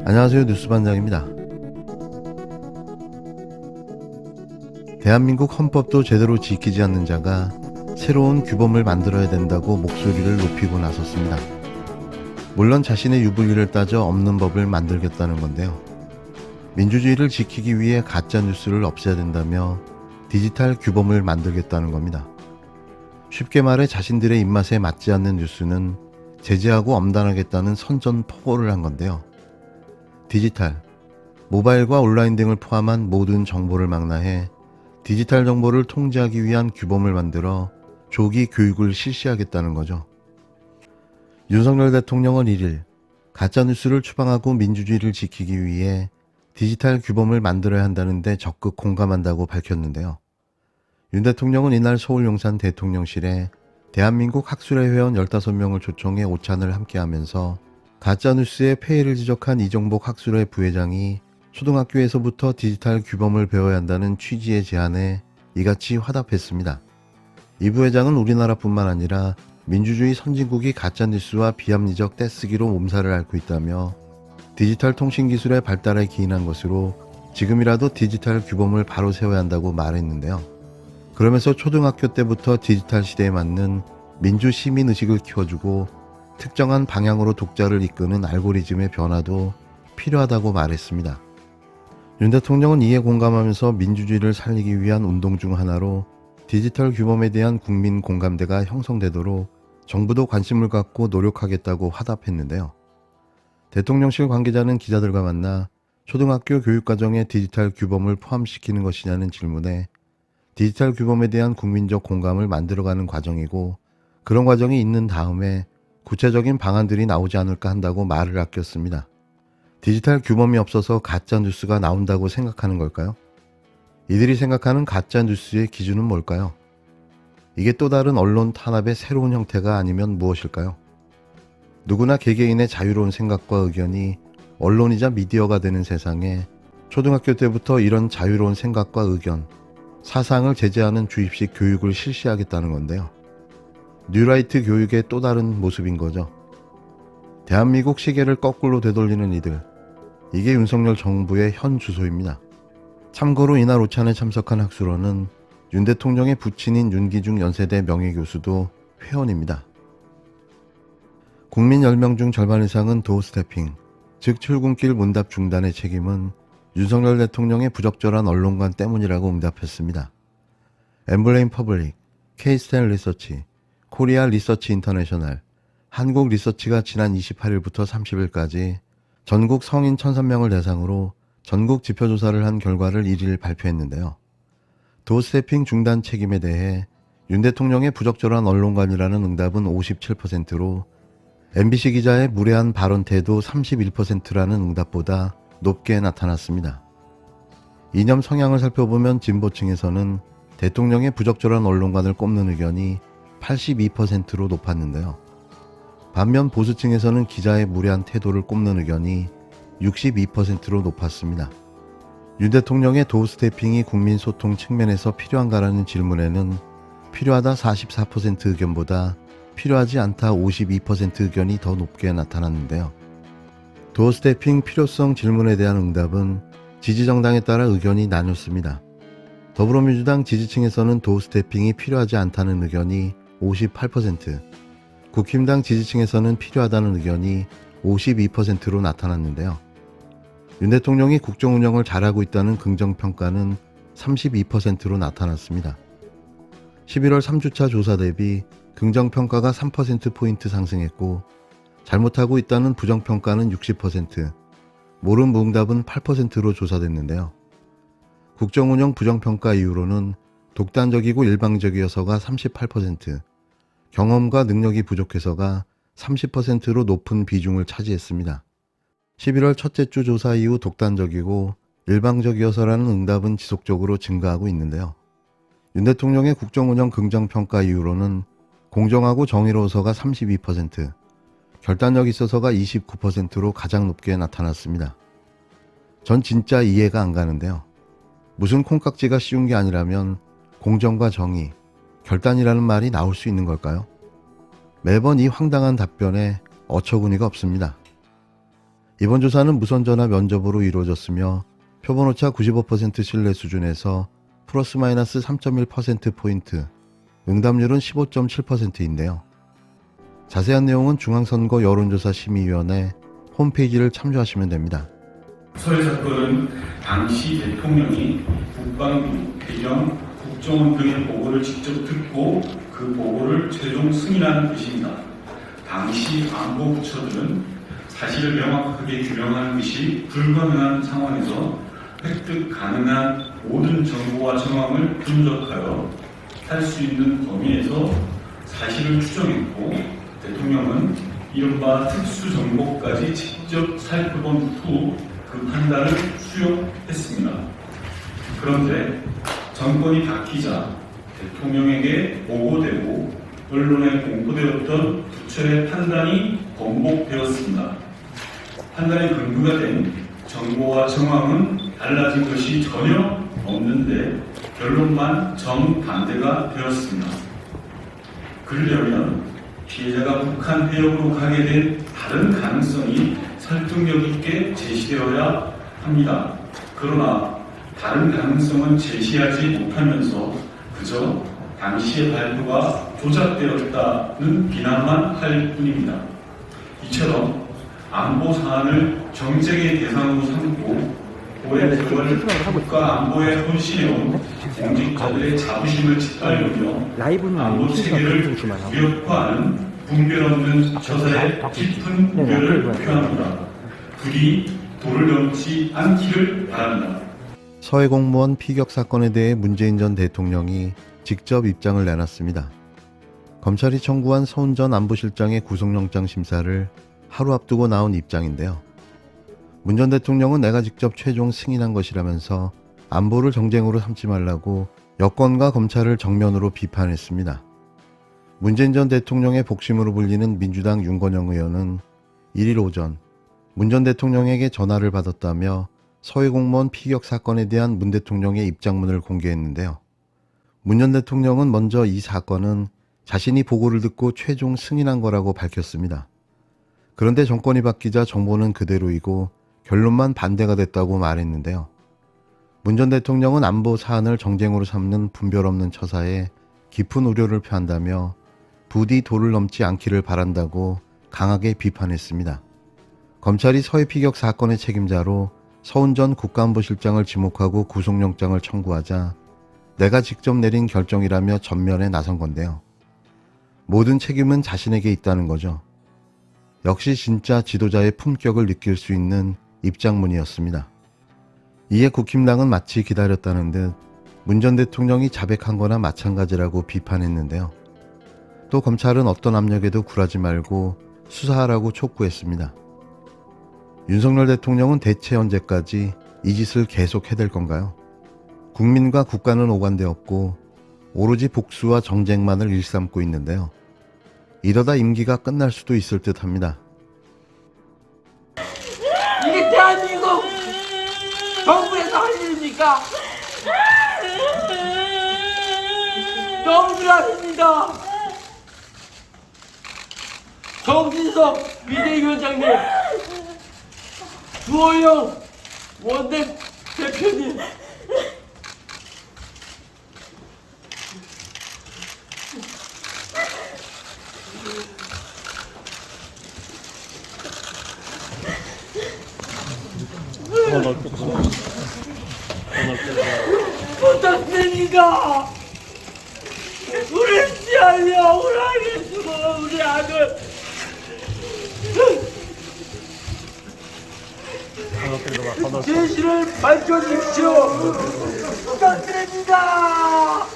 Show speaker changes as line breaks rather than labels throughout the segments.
안녕하세요. 뉴스반장입니다. 대한민국 헌법도 제대로 지키지 않는 자가 새로운 규범을 만들어야 된다고 목소리를 높이고 나섰습니다. 물론 자신의 유불리를 따져 없는 법을 만들겠다는 건데요. 민주주의를 지키기 위해 가짜뉴스를 없애야 된다며 디지털 규범을 만들겠다는 겁니다. 쉽게 말해 자신들의 입맛에 맞지 않는 뉴스는 제재하고 엄단하겠다는 선전포고를 한 건데요. 디지털, 모바일과 온라인 등을 포함한 모든 정보를 망라해 디지털 정보를 통제하기 위한 규범을 만들어 조기 교육을 실시하겠다는 거죠. 윤석열 대통령은 1일 가짜뉴스를 추방하고 민주주의를 지키기 위해 디지털 규범을 만들어야 한다는데 적극 공감한다고 밝혔는데요. 윤 대통령은 이날 서울 용산 대통령실에 대한민국 학술회 회원 15명을 초청해 오찬을 함께하면서 가짜뉴스의 폐해를 지적한 이종복 학술회 부회장이 초등학교에서부터 디지털 규범을 배워야 한다는 취지의 제안에 이같이 화답했습니다. 이 부회장은 우리나라뿐만 아니라 민주주의 선진국이 가짜뉴스와 비합리적 떼쓰기로 몸살을 앓고 있다며 디지털 통신기술의 발달에 기인한 것으로 지금이라도 디지털 규범을 바로 세워야 한다고 말했는데요. 그러면서 초등학교 때부터 디지털 시대에 맞는 민주시민의식을 키워주고 특정한 방향으로 독자를 이끄는 알고리즘의 변화도 필요하다고 말했습니다. 윤 대통령은 이에 공감하면서 민주주의를 살리기 위한 운동 중 하나로 디지털 규범에 대한 국민 공감대가 형성되도록 정부도 관심을 갖고 노력하겠다고 화답했는데요. 대통령실 관계자는 기자들과 만나 초등학교 교육과정에 디지털 규범을 포함시키는 것이냐는 질문에 디지털 규범에 대한 국민적 공감을 만들어가는 과정이고 그런 과정이 있는 다음에 구체적인 방안들이 나오지 않을까 한다고 말을 아꼈습니다. 디지털 규범이 없어서 가짜뉴스가 나온다고 생각하는 걸까요? 이들이 생각하는 가짜뉴스의 기준은 뭘까요? 이게 또 다른 언론 탄압의 새로운 형태가 아니면 무엇일까요? 누구나 개개인의 자유로운 생각과 의견이 언론이자 미디어가 되는 세상에 초등학교 때부터 이런 자유로운 생각과 의견, 사상을 제재하는 주입식 교육을 실시하겠다는 건데요. 뉴라이트 교육의 또 다른 모습인 거죠. 대한민국 시계를 거꾸로 되돌리는 이들, 이게 윤석열 정부의 현 주소입니다. 참고로 이날 오찬에 참석한 학술원은 윤 대통령의 부친인 윤기중 연세대 명예교수도 회원입니다. 국민 10명 중 절반 이상은 도어스태핑, 즉 출근길 문답 중단의 책임은 윤석열 대통령의 부적절한 언론관 때문이라고 응답했습니다. 엠블레임 퍼블릭, K-스탠 리서치, 코리아 리서치 인터내셔널, 한국 리서치가 지난 28일부터 30일까지 전국 성인 1,003명을 대상으로 전국 지표조사를 한 결과를 1일 발표했는데요. 도스태핑 중단 책임에 대해 윤 대통령의 부적절한 언론관이라는 응답은 57%로 MBC 기자의 무례한 발언 태도 31%라는 응답보다 높게 나타났습니다. 이념 성향을 살펴보면 진보층에서는 대통령의 부적절한 언론관을 꼽는 의견이 82%로 높았는데요. 반면 보수층에서는 기자의 무례한 태도를 꼽는 의견이 62%로 높았습니다. 윤 대통령의 도어스태핑이 국민 소통 측면에서 필요한가라는 질문에는 필요하다 44% 의견보다 필요하지 않다 52% 의견이 더 높게 나타났는데요. 도어스태핑 필요성 질문에 대한 응답은 지지정당에 따라 의견이 나뉘었습니다. 더불어민주당 지지층에서는 도어스태핑이 필요하지 않다는 의견이 58%, 국힘당 지지층에서는 필요하다는 의견이 52%로 나타났는데요. 윤 대통령이 국정 운영을 잘하고 있다는 긍정평가는 32%로 나타났습니다. 11월 3주차 조사 대비 긍정평가가 3%포인트 상승했고 잘못하고 있다는 부정평가는 60%, 모름 무응답은 8%로 조사됐는데요. 국정운영 부정평가 이유로는 독단적이고 일방적이어서가 38%, 경험과 능력이 부족해서가 30%로 높은 비중을 차지했습니다. 11월 첫째 주 조사 이후 독단적이고 일방적이어서라는 응답은 지속적으로 증가하고 있는데요. 윤 대통령의 국정운영 긍정평가 이유로는 공정하고 정의로워서가 32%, 결단력 있어서가 29%로 가장 높게 나타났습니다. 전 진짜 이해가 안 가는데요. 무슨 콩깍지가 씌운 게 아니라면 공정과 정의, 결단이라는 말이 나올 수 있는 걸까요? 매번 이 황당한 답변에 어처구니가 없습니다. 이번 조사는 무선전화 면접으로 이루어졌으며 표본오차 95% 신뢰 수준에서 플러스 마이너스 3.1%포인트, 응답률은 15.7%인데요. 자세한 내용은 중앙선거 여론조사 심의위원회 홈페이지를 참조하시면 됩니다.
서해 사건은 당시 대통령이 국방부, 해경, 국정원 등의 보고를 직접 듣고 그 보고를 최종 승인한 것입니다. 당시 안보 부처들은 사실을 명확하게 규명하는 것이 불가능한 상황에서 획득 가능한 모든 정보와 정황을 분석하여 할 수 있는 범위에서 사실을 추정했고, 대통령은 이른바 특수정보까지 직접 살펴본 후 그 판단을 수용했습니다. 그런데 정권이 바뀌자 대통령에게 보고되고 언론에 공포되었던 부처의 판단이 번복되었습니다. 판단의 근거가 된 정보와 정황은 달라진 것이 전혀 없는데 결론만 정반대가 되었습니다. 그러려면 피해자가 북한 해역으로 가게 된 다른 가능성이 설득력 있게 제시되어야 합니다. 그러나 다른 가능성은 제시하지 못하면서 그저 당시의 발표가 조작되었다는 비난만 할 뿐입니다. 이처럼 안보 사안을 정쟁의 대상으로 삼고 오랫동안 국가 안보에 헌신해온 공직자들의 자부심을 짓밟으며 안보 체계를 무력화하는 분별 없는 처사에 깊은 우려를 표합니다. 불이 도를 넘지 않기를 바랍니다.
서해 공무원 피격 사건에 대해 문재인 전 대통령이 직접 입장을 내놨습니다. 검찰이 청구한 서훈 전 안보실장의 구속영장 심사를 하루 앞두고 나온 입장인데요. 문 전 대통령은 내가 직접 최종 승인한 것이라면서 안보를 정쟁으로 삼지 말라고 여권과 검찰을 정면으로 비판했습니다. 문재인 전 대통령의 복심으로 불리는 민주당 윤건영 의원은 1일 오전 문 전 대통령에게 전화를 받았다며 서해 공무원 피격 사건에 대한 문 대통령의 입장문을 공개했는데요. 문 전 대통령은 먼저 이 사건은 자신이 보고를 듣고 최종 승인한 거라고 밝혔습니다. 그런데 정권이 바뀌자 정보는 그대로이고 결론만 반대가 됐다고 말했는데요. 문 전 대통령은 안보 사안을 정쟁으로 삼는 분별 없는 처사에 깊은 우려를 표한다며 부디 도를 넘지 않기를 바란다고 강하게 비판했습니다. 검찰이 서해 피격 사건의 책임자로 서훈 전 국가안보실장을 지목하고 구속영장을 청구하자 내가 직접 내린 결정이라며 전면에 나선 건데요. 모든 책임은 자신에게 있다는 거죠. 역시 진짜 지도자의 품격을 느낄 수 있는 입장문이었습니다. 이에 국힘당은 마치 기다렸다는 듯 문 전 대통령이 자백한 거나 마찬가지라고 비판했는데요. 또 검찰은 어떤 압력에도 굴하지 말고 수사하라고 촉구했습니다. 윤석열 대통령은 대체 언제까지 이 짓을 계속 해댈 건가요? 국민과 국가는 오간되었고 오로지 복수와 정쟁만을 일삼고 있는데요. 이러다 임기가 끝날 수도 있을 듯합니다.
이게 대한민국 정부에서 할 일입니까? 너무들 하십니다. 정진석 비대위원장님, 주호영 원내대표님, 부탁드립니다. 우리 시아야 오라게 죽어 우리 아들. 진실을 밝혀주십시오. 부탁드립니다.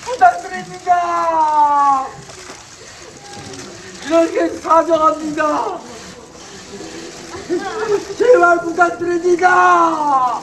부탁드립니다. 이렇게 사정합니다. 제발 부탁드립니다.